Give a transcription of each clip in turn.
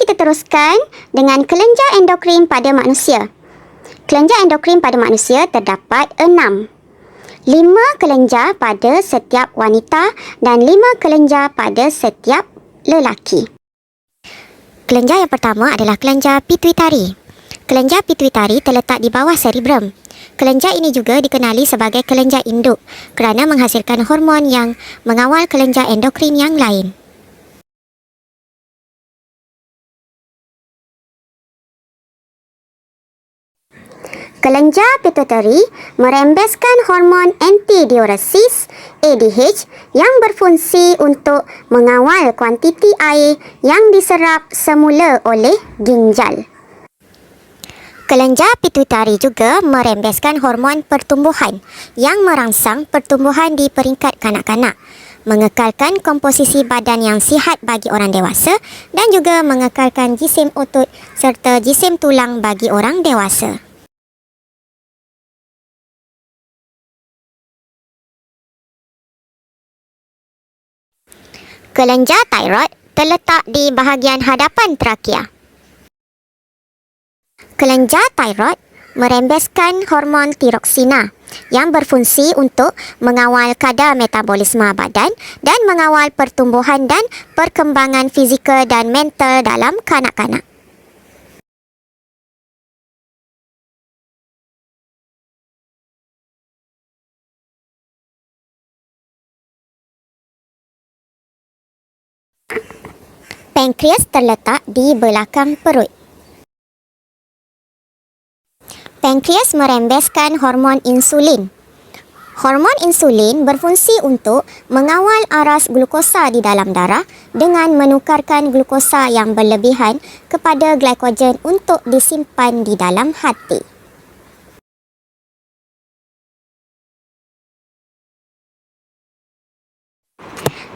kita teruskan dengan kelenjar endokrin pada manusia. Kelenjar endokrin pada manusia terdapat 6. 5 kelenjar pada setiap wanita dan 5 kelenjar pada setiap lelaki. Kelenjar yang pertama adalah kelenjar pituitari. Kelenjar pituitari terletak di bawah cerebrum. Kelenjar ini juga dikenali sebagai kelenjar induk kerana menghasilkan hormon yang mengawal kelenjar endokrin yang lain. Kelenjar pituitari merembeskan hormon antidiuresis ADH yang berfungsi untuk mengawal kuantiti air yang diserap semula oleh ginjal. Kelenjar pituitari juga merembeskan hormon pertumbuhan yang merangsang pertumbuhan di peringkat kanak-kanak, mengekalkan komposisi badan yang sihat bagi orang dewasa dan juga mengekalkan jisim otot serta jisim tulang bagi orang dewasa. Kelenjar tiroid terletak di bahagian hadapan trakea. Kelenjar tiroid merembeskan hormon tiroksina yang berfungsi untuk mengawal kadar metabolisme badan dan mengawal pertumbuhan dan perkembangan fizikal dan mental dalam kanak-kanak. Pankreas terletak di belakang perut. Pankreas merembeskan hormon insulin. Hormon insulin berfungsi untuk mengawal aras glukosa di dalam darah dengan menukarkan glukosa yang berlebihan kepada glikogen untuk disimpan di dalam hati.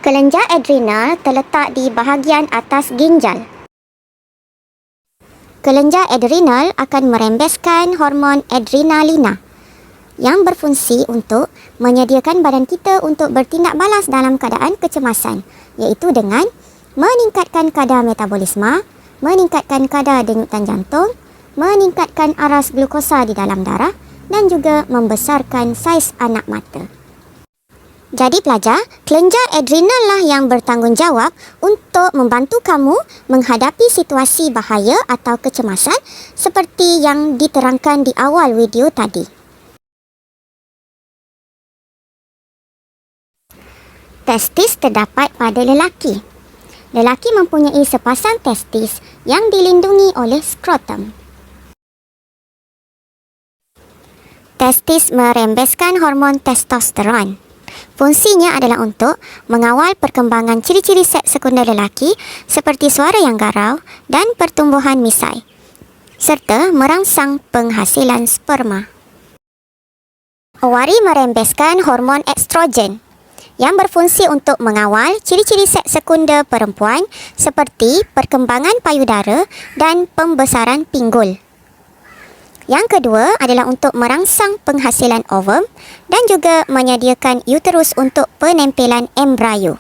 Kelenjar adrenal terletak di bahagian atas ginjal. Kelenjar adrenal akan merembeskan hormon adrenalina yang berfungsi untuk menyediakan badan kita untuk bertindak balas dalam keadaan kecemasan, iaitu dengan meningkatkan kadar metabolisme, meningkatkan kadar denyutan jantung, meningkatkan aras glukosa di dalam darah dan juga membesarkan saiz anak mata. Jadi pelajar, kelenjar adrenal lah yang bertanggungjawab untuk membantu kamu menghadapi situasi bahaya atau kecemasan seperti yang diterangkan di awal video tadi. Testis terdapat pada lelaki. Lelaki mempunyai sepasang testis yang dilindungi oleh skrotum. Testis merembeskan hormon testosteron. Fungsinya adalah untuk mengawal perkembangan ciri-ciri seks sekunder lelaki seperti suara yang garau dan pertumbuhan misai, serta merangsang penghasilan sperma. Ovari merembeskan hormon estrogen yang berfungsi untuk mengawal ciri-ciri seks sekunder perempuan seperti perkembangan payudara dan pembesaran pinggul. Yang kedua adalah untuk merangsang penghasilan ovum dan juga menyediakan uterus untuk penempelan embrio.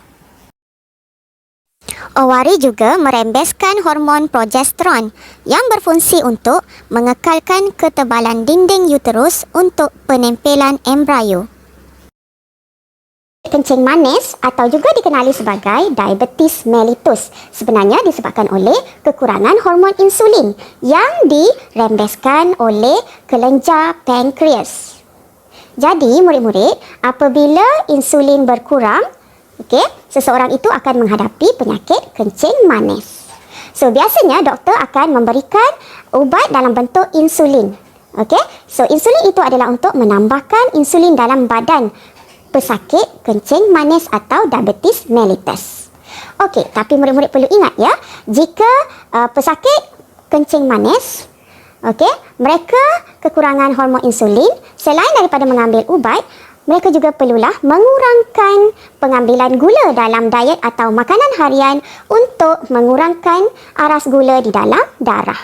Ovari juga merembeskan hormon progesteron yang berfungsi untuk mengekalkan ketebalan dinding uterus untuk penempelan embrio. Kencing manis atau juga dikenali sebagai diabetes mellitus sebenarnya disebabkan oleh kekurangan hormon insulin yang dirembeskan oleh kelenjar pankreas. Jadi murid-murid, apabila insulin berkurang, seseorang itu akan menghadapi penyakit kencing manis. So biasanya doktor akan memberikan ubat dalam bentuk insulin. So insulin itu adalah untuk menambahkan insulin dalam badan pesakit kencing manis atau diabetes mellitus. Tapi murid-murid perlu ingat ya, jika pesakit kencing manis, mereka kekurangan hormon insulin, selain daripada mengambil ubat, mereka juga perlulah mengurangkan pengambilan gula dalam diet atau makanan harian untuk mengurangkan aras gula di dalam darah.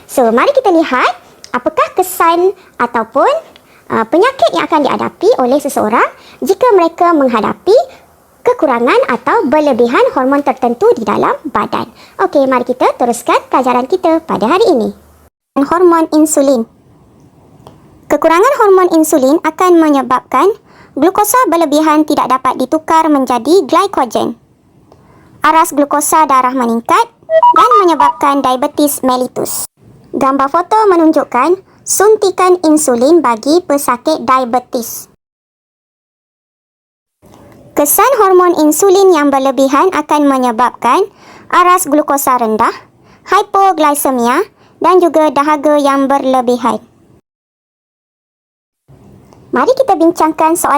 So, mari kita lihat apakah kesan ataupun penyakit yang akan dihadapi oleh seseorang jika mereka menghadapi kekurangan atau berlebihan hormon tertentu di dalam badan. Okey, mari kita teruskan pelajaran kita pada hari ini. Hormon insulin. Kekurangan hormon insulin akan menyebabkan glukosa berlebihan tidak dapat ditukar menjadi glykogen. Aras glukosa darah meningkat dan menyebabkan diabetes mellitus. Gambar foto menunjukkan suntikan insulin bagi pesakit diabetes. Kesan hormon insulin yang berlebihan akan menyebabkan aras glukosa rendah, hypoglycemia dan juga dahaga yang berlebihan. Mari kita bincangkan soalan